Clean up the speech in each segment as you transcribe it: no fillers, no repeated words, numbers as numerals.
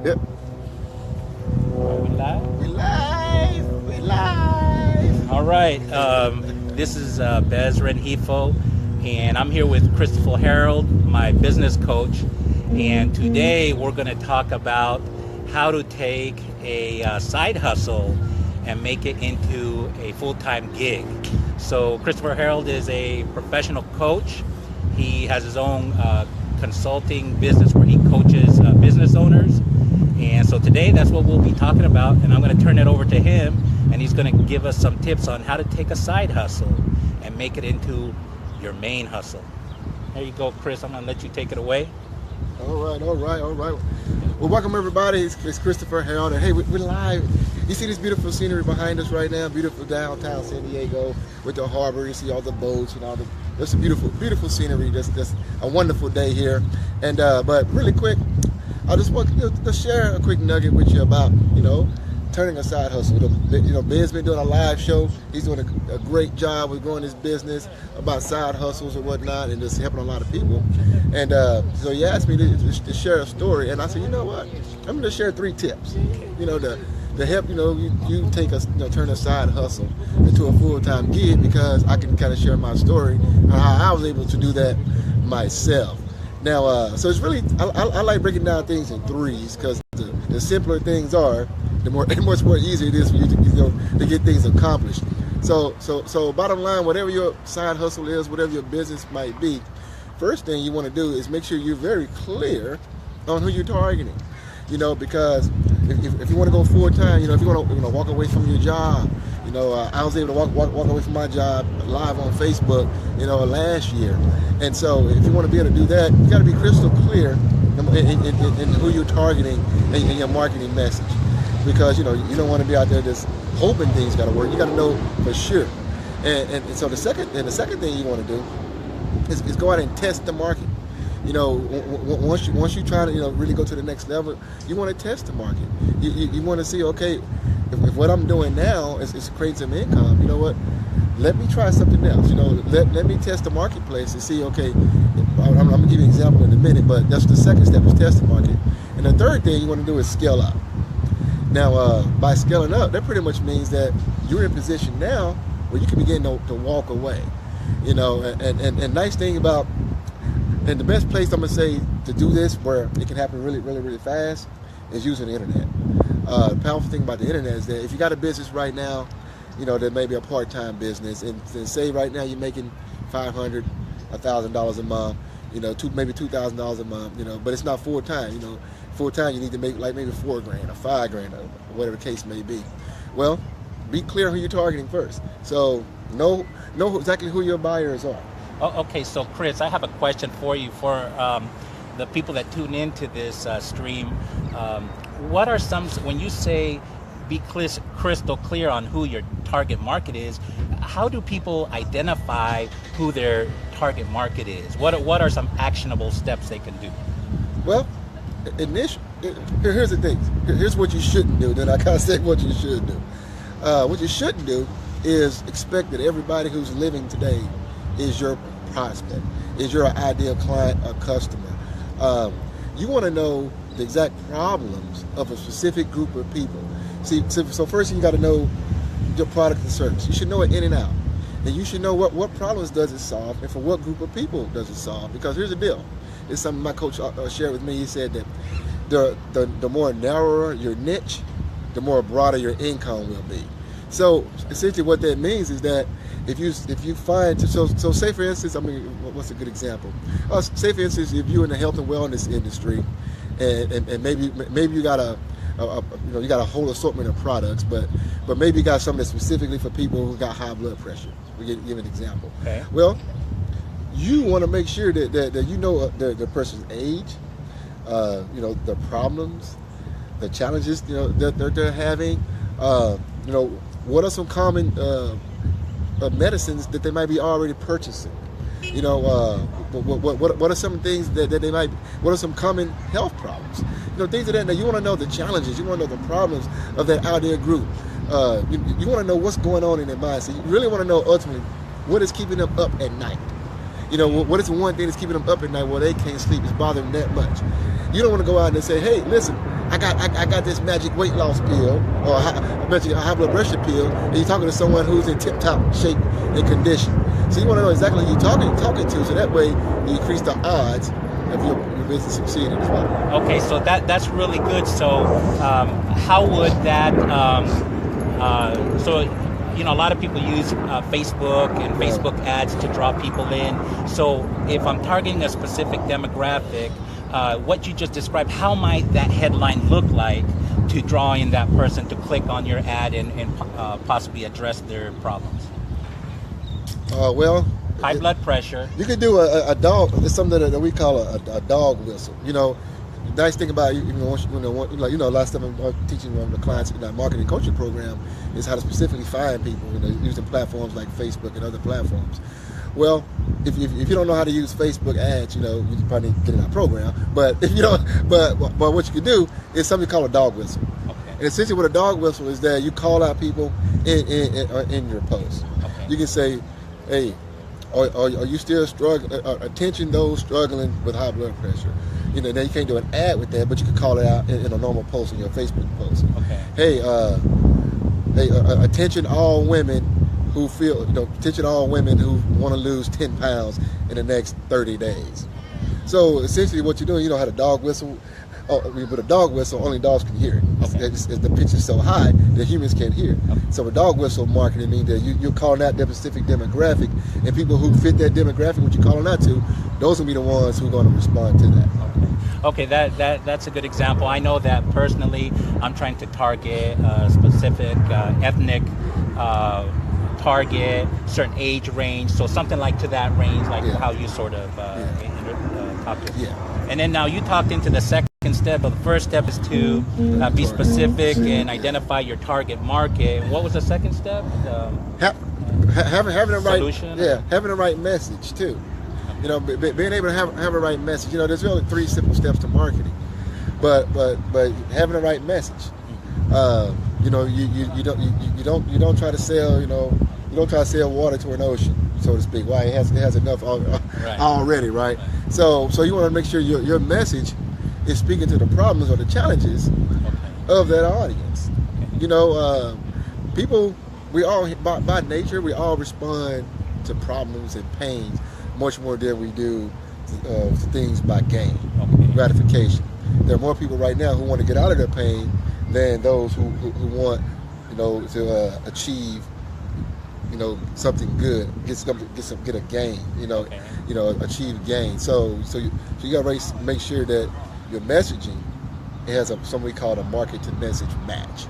Yep. Are we live? We live. We live. All right. This is Bez Renhefo, and I'm here with Christopher Harold, my business coach. And today we're going to talk about how to take a side hustle and make it into a full-time gig. So Christopher Harold is a professional coach. He has his own consulting business where he coaches business owners. And so today that's what we'll be talking about, and I'm going to turn it over to him, and he's going to give us some tips on how to take a side hustle and make it into your main hustle. There you go, Chris. I'm going to let you take it away. All right. Well, welcome everybody. It's Christopher Harold, and hey, we're live. You see this beautiful scenery behind us right now, beautiful downtown San Diego with the harbor. You see all the boats and all the. That's a beautiful scenery. That's a wonderful day here. And but really quick, I just want to share a quick nugget with you about turning a side hustle. Ben's been doing a live show. He's doing a great job with growing his business about side hustles and whatnot, and just helping a lot of people. And so he asked me to share a story, and I said, you know what? I'm going to share 3 tips. To help you take turn a side hustle into a full-time gig, because I can kind of share my story on how I was able to do that myself. Now, so it's really I like breaking down things in 3s, because the simpler things are, the much more easier it is for you to get things accomplished. So bottom line, whatever your side hustle is, whatever your business might be, first thing you want to do is make sure you're very clear on who you're targeting. Because if you want to go full time, if you want to walk away from your job, I was able to walk away from my job live on Facebook, last year. And so if you want to be able to do that, you got to be crystal clear in who you're targeting in your marketing message. Because you don't want to be out there just hoping things got to work. You got to know for sure. And so the second thing you want to do is go out and test the market. Once you try to really go to the next level, you want to test the market. You want to see, okay, if what I'm doing now is creating some income, you know what? Let me try something else. Let me test the marketplace and see. Okay, I'm gonna give you an example in a minute, but that's the second step, is test the market. And the third thing you want to do is scale up. Now, by scaling up, that pretty much means that you're in a position now where you can begin to walk away. And nice thing about, and the best place I'm gonna say to do this, where it can happen really fast, is using the internet. The powerful thing about the internet is that if you got a business right now, that may be a part-time business, and say right now you're making $500, $1,000 a month, maybe $2,000 a month, but it's not full-time. Full-time you need to make like maybe $4,000 or $5,000 or whatever the case may be. Well, be clear who you're targeting first. So know exactly who your buyers are. Oh, okay, so Chris, I have a question for you for the people that tune into this stream. What are some, when you say be crystal clear on who your target market is, how do people identify who their target market is? What are some actionable steps they can do? Well, here's the thing. Here's what you shouldn't do. Then I kind of say what you should do. What you shouldn't do is expect that everybody who's living today is your prospect, is your ideal client or customer. You want to know the exact problems of a specific group of people. See, so first you got to know your product and service. You should know it in and out. And you should know what problems does it solve, and for what group of people does it solve. Because here's the deal. It's something my coach shared with me. He said that the more narrower your niche, the more broader your income will be. So essentially what that means is that if you find, so say for instance, what's a good example? Say for instance, if you're in the health and wellness industry, and maybe you got you got a whole assortment of products, but maybe you got something that's specifically for people who got high blood pressure. We give an example. Okay. Well, you want to make sure that you know the person's age, the problems, the challenges that they're having. What are some common medicines that they might be already purchasing? What are some things that they might? What are some common health problems? Things of that. Now you want to know the challenges. You want to know the problems of that ideal group. You want to know what's going on in their mind. So you really want to know ultimately what is keeping them up at night. What is the one thing that's keeping them up at night where they can't sleep? It's bothering them that much. You don't want to go out and say, hey, listen, I got this magic weight loss pill or magic high blood pressure pill, and you're talking to someone who's in tip-top shape and condition. So you want to know exactly who you're talking to, so that way you increase the odds of your business succeeding as well. Okay, so that's really good. So how would that? So a lot of people use Facebook and Facebook ads to draw people in. So if I'm targeting a specific demographic, what you just described, how might that headline look like to draw in that person to click on your ad and possibly address their problems? Well, high blood pressure. You could do a dog. It's something that we call a dog whistle. The nice thing about a lot of stuff I'm teaching the clients in our marketing coaching program is how to specifically find people. Using platforms like Facebook and other platforms. Well, if you don't know how to use Facebook ads, you probably need to get in our program. But if you don't, but what you can do is something called a dog whistle. Okay. And essentially, what a dog whistle is that you call out people in your post. Okay. You can say, "Hey, are you still struggling? Attention those struggling with high blood pressure." Now you can't do an ad with that, but you can call it out in a normal post in your Facebook post. Okay. Hey, attention all women who attention all women who want to lose 10 pounds in the next 30 days. So essentially, what you're doing, had a dog whistle. With a dog whistle, only dogs can hear it. Okay. The pitch is so high that humans can't hear. Okay. So a dog whistle marketing means that you're calling out that specific demographic, and people who fit that demographic, what you're calling out to, those will be the ones who are going to respond to that. Okay, that's a good example. I know that personally, I'm trying to target a specific ethnic target, certain age range, so something like to that range, like how you sort of talked to. Yeah. And then now you talked into the second step. The first step is to be specific and identify your target market. And what was the second step? Having the right solution? Having the right message too. Being able to have a right message. There's really 3 simple steps to marketing, but having the right message. You don't try to sell. You don't try to sell water to an ocean, so to speak. Why? It has enough already, right? So you want to make sure your message is speaking to the problems or the challenges of that audience. Okay. People, we all by nature we all respond to problems and pains much more than we do to things by gain, gratification. There are more people right now who want to get out of their pain than those who want to achieve something good, get a gain, achieve gain. So you got to make sure that your messaging has something we call a market to message match,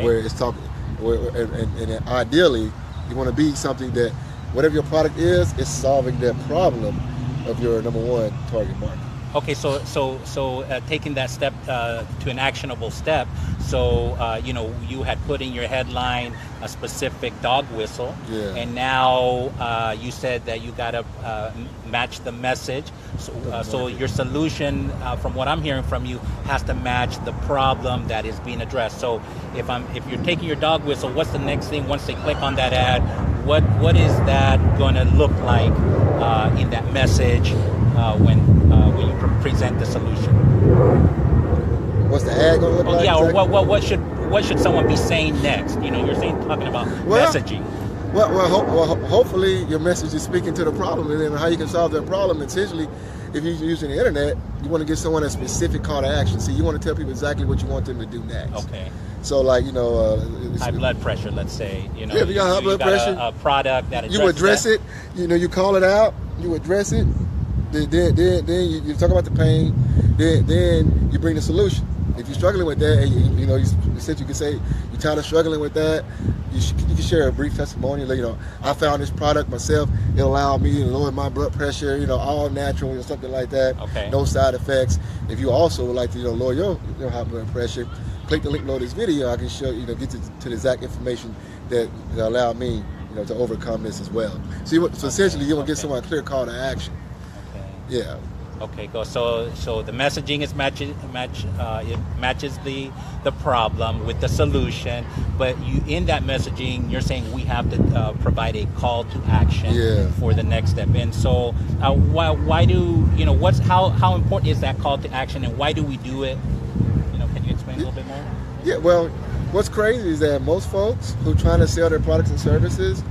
where it's talking, and ideally you want to be something that whatever your product is solving that problem of your number one target market. Okay, so taking that step to an actionable step. So you had put in your headline a specific dog whistle, and now you said that you got to match the message. So your solution, from what I'm hearing from you, has to match the problem that is being addressed. So if you're taking your dog whistle, what's the next thing once they click on that ad? What is that going to look like in that message when you present the solution? What's the ad going to look like? Yeah, exactly? or what should someone be saying next? You're talking about messaging. Well, hopefully your message is speaking to the problem, and then how you can solve that problem. Essentially, if you're using the internet, you want to give someone a specific call to action. So you want to tell people exactly what you want them to do next. Okay. So high blood pressure, let's say. If you got high blood pressure, a product that you address it. You call it out. You address it. Then you talk about the pain. Then you bring the solution. If you're struggling with that, and you can say you're tired of struggling with that, you can share a brief testimonial. I found this product myself. It allowed me to lower my blood pressure. All natural, something like that. Okay. No side effects. If you also would like to lower your high blood pressure, click the link below this video. I can show get to the exact information that allowed me to overcome this as well. So essentially, you want to get someone a clear call to action. Okay. Yeah. Okay, go. So the messaging is it matches the problem with the solution, but in that messaging, you're saying we have to provide a call to action for the next step. And so, why do how important is that call to action, and why do we do it? Can you explain? explain a little bit more? Yeah, well, what's crazy is that most folks who trying to sell their products and services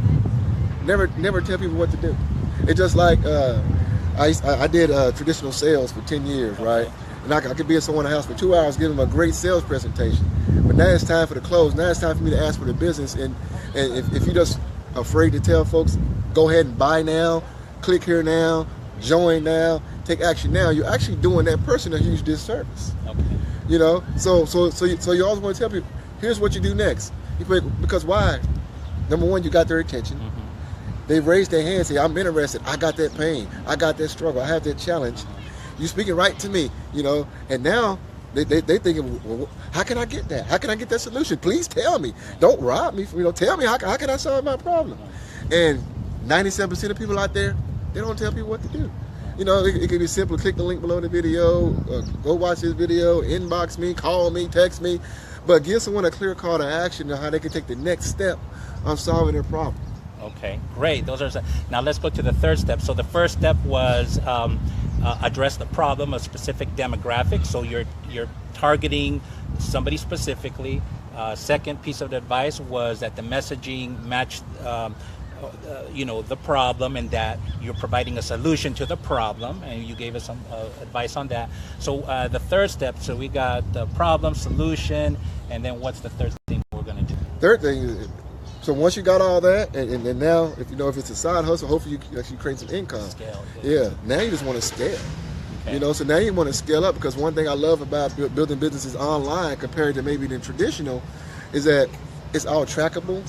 never tell people what to do. It's just like I did traditional sales for 10 years, right? And I could be at someone's house for 2 hours giving them a great sales presentation. But now it's time for the close. Now it's time for me to ask for the business. And if you're just afraid to tell folks, go ahead and buy now, click here now, join now, take action now, you're actually doing that person a huge disservice. Okay. You know, so you always want to tell people, here's what you do next. Because why? Number one, you got their attention. Mm-hmm. They raised their hand, say, I'm interested. I got that pain. I got that struggle. I have that challenge. You speaking right to me, you know. And now they thinking, well, how can I get that? How can I get that solution? Please tell me. Don't rob me. Tell me how can I solve my problem? And 97% of people out there, they don't tell people what to do. You know, it can be simple. Click the link below the video. Go watch this video. Inbox me. Call me. Text me. But give someone a clear call to action on how they can take the next step on solving their problem. Okay, great. Now let's go to the third step. So the first step was address the problem, a specific demographic. So you're targeting somebody specifically. Second piece of advice was that the messaging matched the problem, and that you're providing a solution to the problem, and you gave us some advice on that. So the third step, so we got the problem, solution, and then what's the third thing we're going to do? Third thing is, so once you got all that, and now if it's a side hustle, hopefully you can actually create some income. Scale. Yeah, now you just want to scale. Okay. You know, so now you want to scale up, because one thing I love about building businesses online compared to maybe the traditional is that it's all trackable.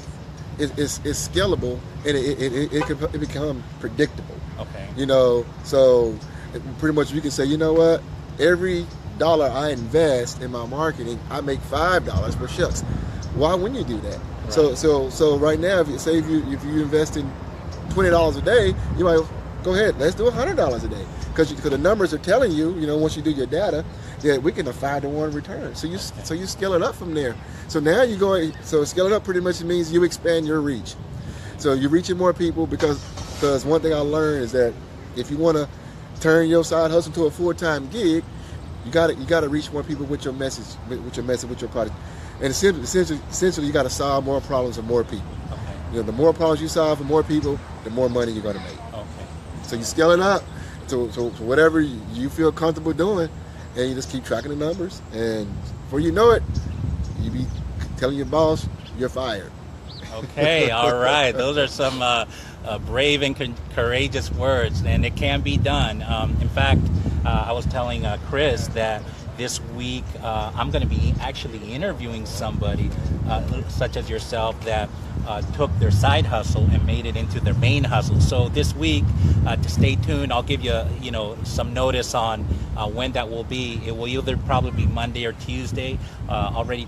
It's scalable, and it can become predictable. Okay. You know, so pretty much you can say, you know what, every dollar I invest in my marketing, I make $5. Well, shucks, why wouldn't you do that? Right. So right now, if you invest in $20 a day, you might go ahead, let's do $100 a day, because the numbers are telling you, you know, once you do your data, that we can a 5-to-1 return. So you scale it up from there. So now scale it up pretty much means you expand your reach. So you're reaching more people, because one thing I learned is that if you want to turn your side hustle to a full-time gig, you got to reach more people with your message, with your product. And essentially you got to solve more problems for more people. Okay. You know, the more problems you solve for more people, the more money you're going to make. Okay. So you scale it up to whatever you feel comfortable doing, and you just keep tracking the numbers, and before you know it, you be telling your boss you're fired. Okay, all right. Those are some brave and courageous words, and it can be done. In fact, I was telling Chris that this week I'm going to be actually interviewing somebody such as yourself that took their side hustle and made it into their main hustle. So this week, to stay tuned, I'll give you some notice on when that will be. It will either probably be Monday or Tuesday. Already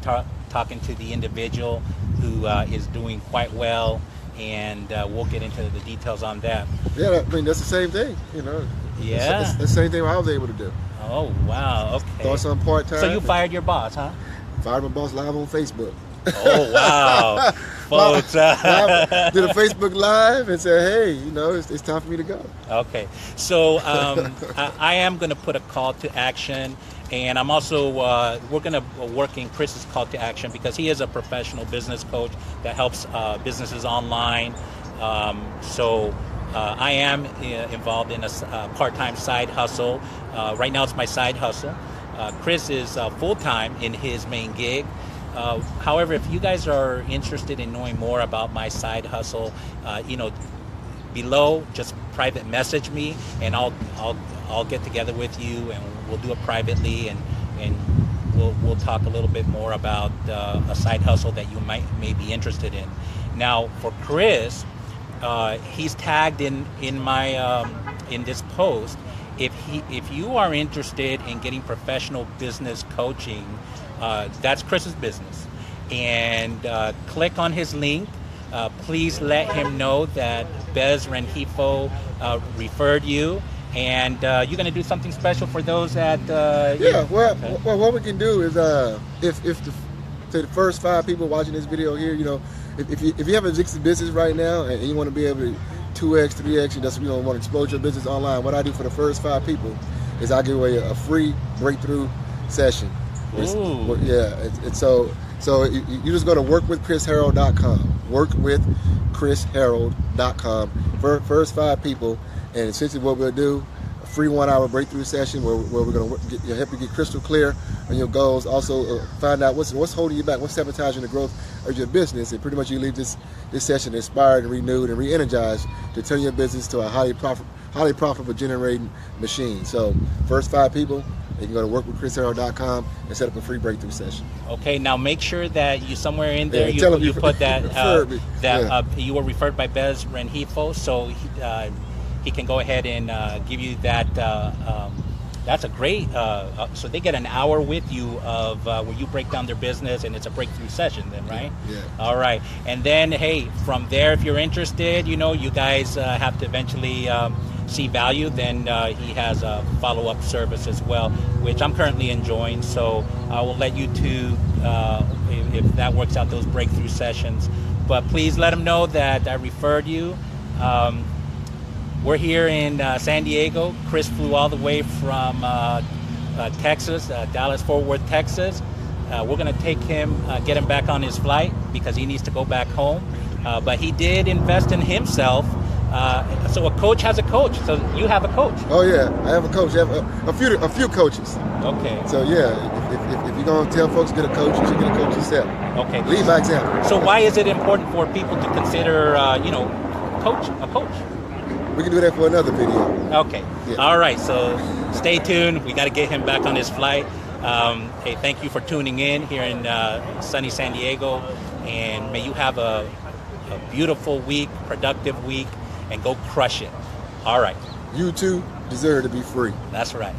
talking to the individual who is doing quite well, and we'll get into the details on that. Yeah, I mean, that's the same thing, you know. Yeah. That's the same thing I was able to do. Oh, wow. Okay. Thought something part-time. So you fired your boss, huh? Fired my boss live on Facebook. Oh, wow. Folks. Did a Facebook Live and said, hey, you know, it's time for me to go. Okay. So I am going to put a call to action, and I'm also, we're going to work in Chris's call to action, because he is a professional business coach that helps businesses online. So I am involved in a part-time side hustle. Right now it's my side hustle. Chris is full-time in his main gig. However, if you guys are interested in knowing more about my side hustle, below, just private message me, and I'll get together with you, and we'll do it privately, and we'll talk a little bit more about a side hustle that you may be interested in. Now, for Chris, he's tagged in my in this post. If you are interested in getting professional business coaching, that's Chris's business, and click on his link. Please let him know that Bez Rengifo referred you, and you're going to do something special for those that. Well, what we can do is if the first 5 people watching this video here, you know, if you have an existing business right now and you want to be able to 2x, 3x, you just want to explode your business online, what I do for the first 5 people is I give away a free breakthrough session. Ooh. You're just going to workwithchrisharold.com. Workwithchrisharold.com. First 5 people, and essentially what we'll do, a free 1-hour breakthrough session where we're going to help you get crystal clear on your goals. Also, find out what's holding you back, what's sabotaging the growth of your business, and pretty much you leave this session inspired and renewed and re-energized to turn your business to a highly profitable generating machine. So, first 5 people, you can go to workwithchrisharold.com and set up a free breakthrough session. Okay, now make sure that you somewhere in there you put that you were referred by Bez Renhefo, so he can go ahead and give you that. That's a great. So they get an hour with you of where you break down their business, and it's a breakthrough session. Then, right? Yeah. All right, and then hey, from there, if you're interested, you guys have to eventually see value. Then he has a follow-up service as well, which I'm currently enjoying. So I will let you two, if that works out, those breakthrough sessions. But please let him know that I referred you. We're here in San Diego. Chris flew all the way from Texas, Dallas-Fort Worth, Texas. We're going to take him, get him back on his flight because he needs to go back home. But he did invest in himself. So a coach has a coach. So you have a coach. Oh yeah, I have a coach. I have a few coaches. Okay. So yeah, if you're gonna tell folks to get a coach, you should get a coach yourself. Okay. Lead by example. So why is it important for people to consider, a coach? We can do that for another video. Okay. Yeah. All right. So stay tuned. We got to get him back on his flight. Hey, thank you for tuning in here in sunny San Diego, and may you have a beautiful week, productive week, and go crush it. All right. You too deserve to be free. That's right.